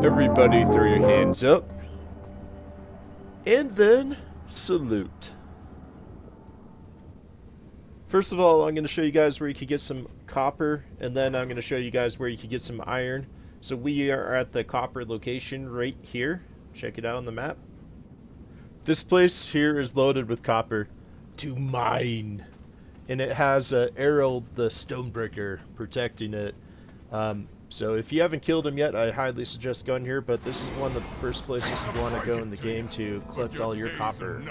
Everybody throw your hands up. And then salute. First of all, I'm going to show you guys where you could get some copper, and then I'm going to show you guys where you could get some iron. So we are at the copper location right here. Check it out on the map. This place here is loaded with copper to mine. And it has Errol the Stonebreaker protecting it. So if you haven't killed him yet, I highly suggest going here, but this is one of the first places you want to go in the game to collect all your copper.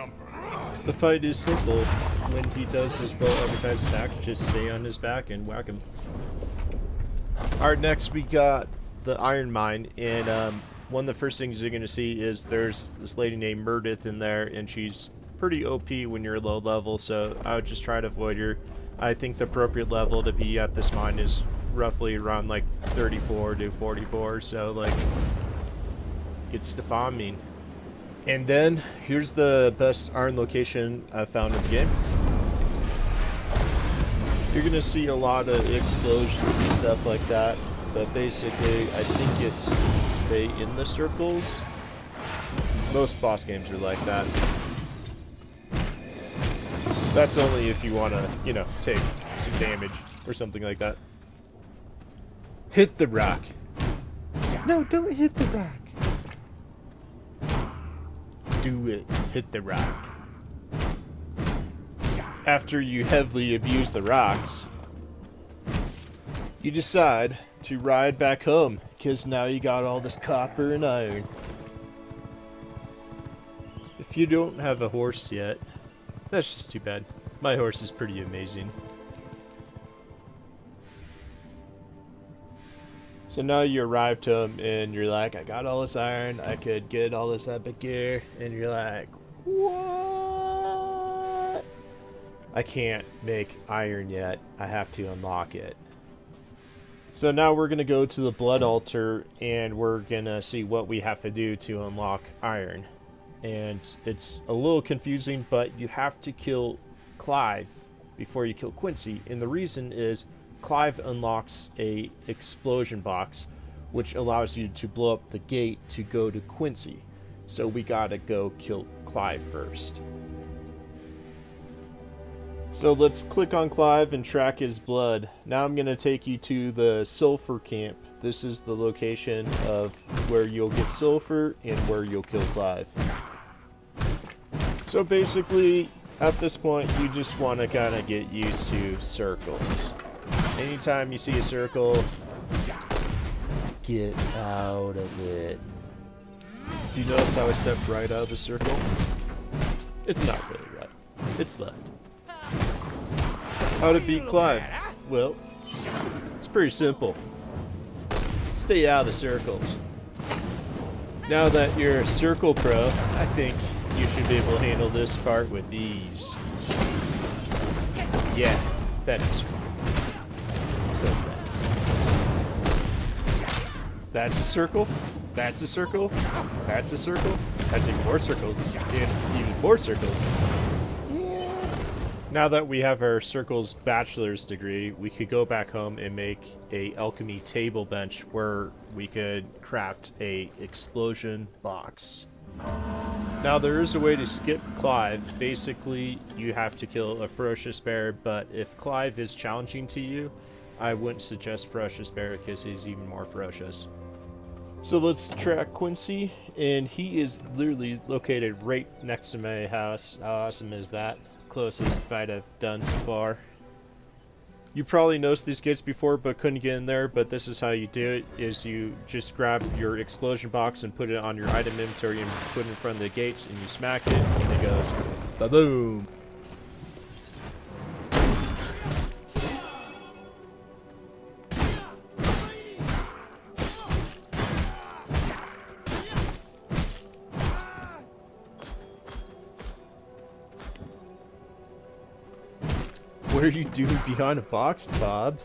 The fight is simple. When he does his well-advertised attacks, just stay on his back and whack him. Alright, next we got the iron mine, and one of the first things you're going to see is there's this lady named Meredith in there, and she's pretty OP when you're low level, so I would just try to avoid her. I think the appropriate level to be at this mine is roughly around like 34 to 44, so like it's the farming. And then here's the best iron location I've found in the game. You're gonna see a lot of explosions and stuff like that, but basically I think it's stay in the circles. Most boss games are like that. That's only if you want to, you know, take some damage or something like that. Hit the rock. No, don't hit the rock. Do it. Hit the rock. After you heavily abuse the rocks, you decide to ride back home, because now you got all this copper and iron. If you don't have a horse yet, that's just too bad. My horse is pretty amazing. So now you arrived home and you're like, I got all this iron, I could get all this epic gear, and you're like, what? I can't make iron yet. I have to unlock it. So now we're going to go to the blood altar and we're going to see what we have to do to unlock iron. And it's a little confusing, but you have to kill Clive before you kill Quincey, and the reason is Clive unlocks a explosion box which allows you to blow up the gate to go to Quincey. So we gotta go kill Clive first. So let's click on Clive and track his blood. Now I'm gonna take you to the Sulfur camp. This is the location of where you'll get Sulfur and where you'll kill Clive. So basically, at this point, you just want to kind of get used to circles. Anytime you see a circle, get out of it. Do you notice how I step right out of the circle? It's not really right. It's left. How to beat Clive? Well, it's pretty simple. Stay out of the circles. Now that you're a circle pro, I think you should be able to handle this part with ease. Yeah, that is fine. So is that. That's a circle. That's a circle. That's a circle. That's even more circles. And even more circles. Now that we have our circles bachelor's degree, we could go back home and make a alchemy table bench where we could craft a explosion box. Now there is a way to skip Clive. Basically, you have to kill a ferocious bear, but if Clive is challenging to you, I wouldn't suggest ferocious bear because he's even more ferocious. So let's track Quincey, and he is literally located right next to my house. How awesome is that? Closest fight I've done so far. You probably noticed these gates before but couldn't get in there, but this is how you do it, is you just grab your explosion box and put it on your item inventory and put it in front of the gates, and you smack it and it goes ba-boom. What are you doing behind a box, Bob?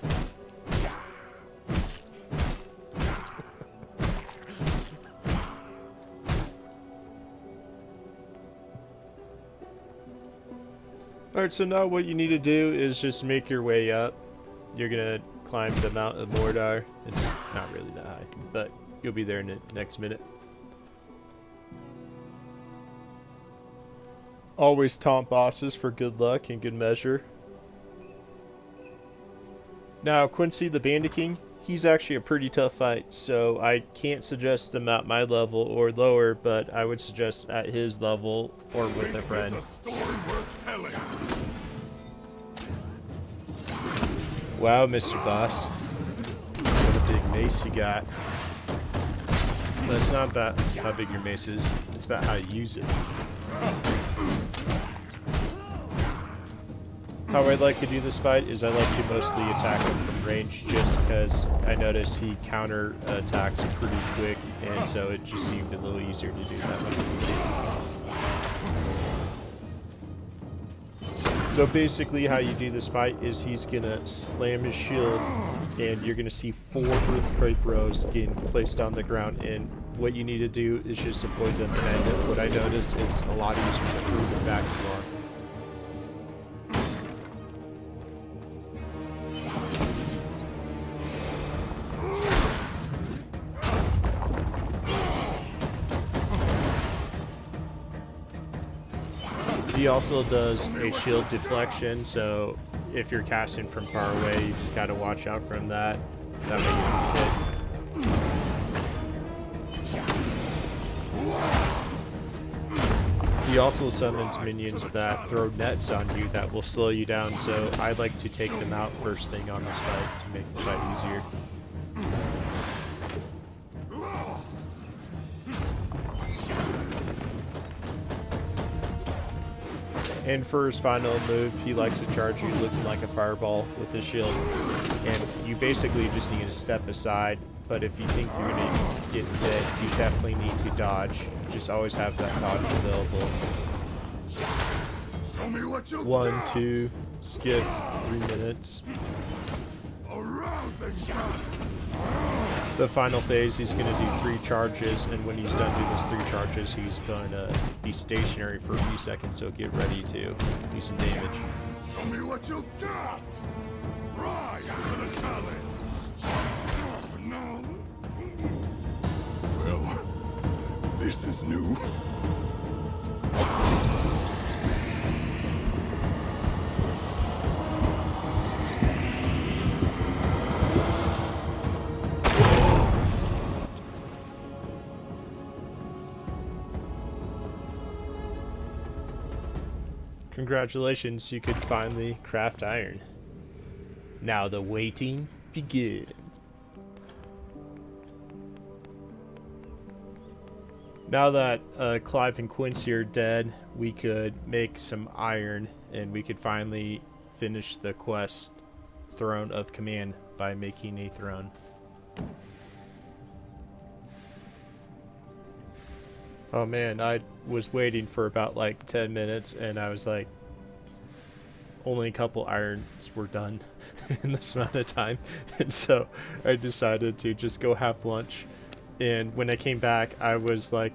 Alright, so now what you need to do is just make your way up. You're gonna climb the Mount of Mordor. It's not really that high, but You'll be there in the next minute. Always taunt bosses for good luck and good measure. Now, Quincey the Bandit King, he's actually a pretty tough fight, so I can't suggest him at my level or lower, but I would suggest at his level or with a friend. Wow, Mr. Boss. What a big mace you got. But it's not about how big your mace is, it's about how you use it. How I like to do this fight is I like to mostly attack him from range, just because I notice he counter attacks pretty quick, and so it just seemed a little easier to do that way. So basically how you do this fight is he's gonna slam his shield, and you're gonna see 4 earthquake rows getting placed on the ground, and what you need to do is just avoid them, and what I noticed is a lot easier to move them back and forth. He also does a shield deflection, so if you're casting from far away, you just gotta watch out from that. That way you hit. He also summons minions that throw nets on you that will slow you down, so I like to take them out first thing on this fight to make the fight easier. And for his final move, he likes to charge you looking like a fireball with his shield. And you basically just need to step aside, but if you think you're going to get hit, you definitely need to dodge. Just always have that dodge available. 1, 2, skip, 3 minutes. The final phase, he's going to do 3 charges, and when he's done doing those 3 charges, he's going to be stationary for a few seconds, so get ready to do some damage. Show me what you've got! Rise to the challenge! No. Well, this is new. Congratulations, you could finally craft iron. Now the waiting begins. Now that Clive and Quincey are dead, we could make some iron, and we could finally finish the quest, Throne of Command, by making a throne. Oh man, I was waiting for about like 10 minutes, and I was like, only a couple irons were done in this amount of time, and so I decided to just go have lunch. And when I came back, I was like,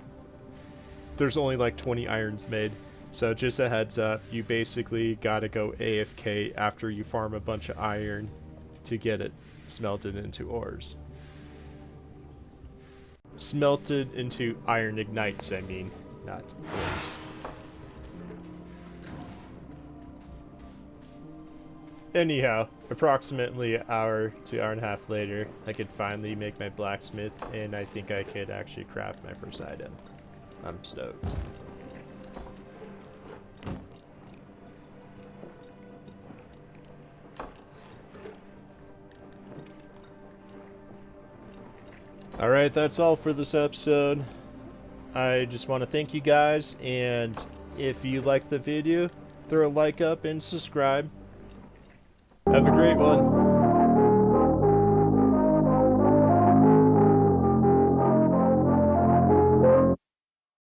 there's only like 20 irons made. So just a heads up, you basically gotta go AFK after you farm a bunch of iron to get it smelted into ores. Smelted into iron ignites, I mean, not ores. Anyhow, approximately an hour to hour and a half later, I could finally make my blacksmith, and I think I could actually craft my first item. I'm stoked. Alright, that's all for this episode. I just want to thank you guys, and if you liked the video, throw a like up and subscribe. Have a great one.